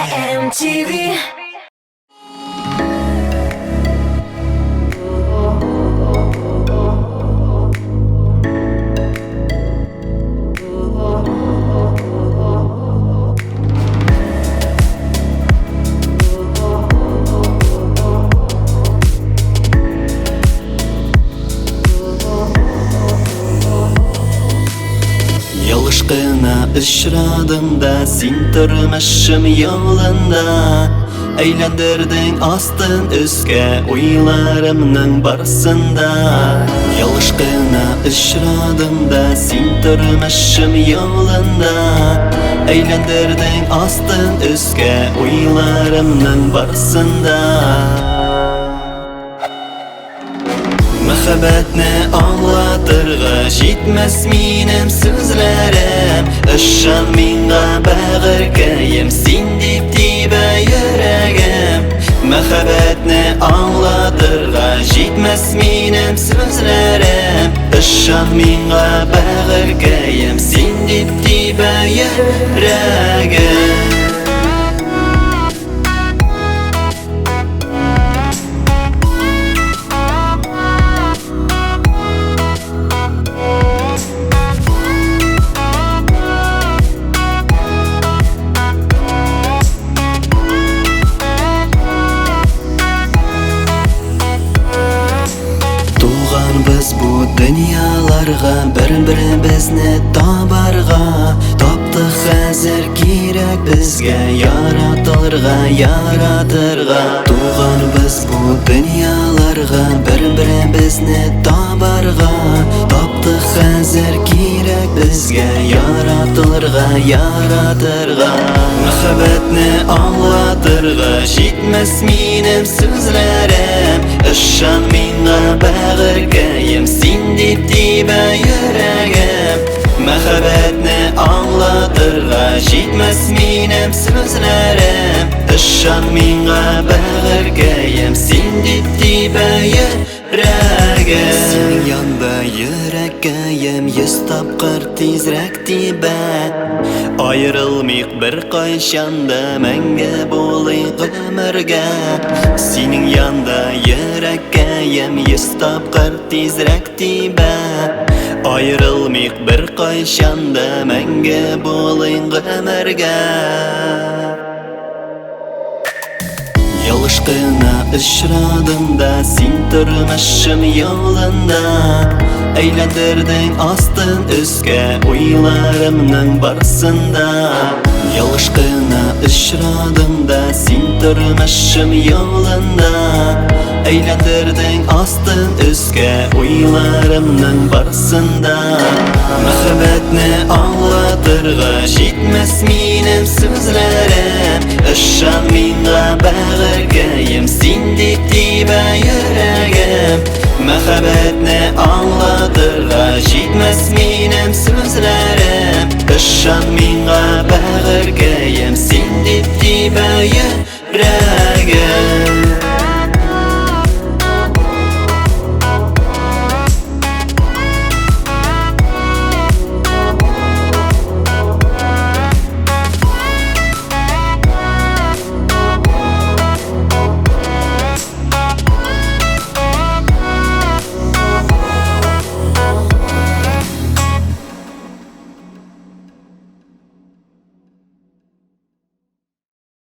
MTV. Yalışqına ışradım da sin turmuşum yolunda Eylendirdin astın üske uylarımның barısında Yalışqına ışradım da sin turmuşum yolunda Eylendirdin astın üske uylarımның barısında Muhabbetni anlatırga jitmez minim sözlerim Işan minga bağırkayım sin dip dibe yüreğim Muhabbetni anlatırga jitmez minim sözlerim Işan minga bağırkayım sin dip dibe yüreğim Biz bu dünyalarga bir-birimizni tabarga Taptık hazır gerek bizga yaratırga Tuğan biz bu dünyalarga bir-birimizni tabarga Taptık hazır gerek bizga yaratırga Muhabbetni anlatırga jitmez minim sözlerim Işan minga bağırkayım sin dip dibe yüreğim Muhabbetni anlatırga jitmez minim sözlerim Işan minga bağırkayım sin dip dibe yüreğim Senin yanda yüreğim yüz tapqır tezrek dibe Ayrılmayık bir qayşanda menge bulayık ömürge Senin yanda yüreğim yüz tapqır tezrek dibe Ayrılmayık bir qayşanda menge bulayık ömürge Yalışqına ışradım da sin turmuşum yolunda Eylendirdin astın üske uylarımның barısında Yalışqına ışradım da sin turmuşum yolunda Eylendirdin astın üske uylarımның barısında Muhabbetni anlatırga jitmez minim sözlerim Işan minga bağırkayım sin dip dibe yüreğim Muhabbetni anlatırga jitmez minim sözlerim Işan minga bağırkayım sin dip dibe yüreğim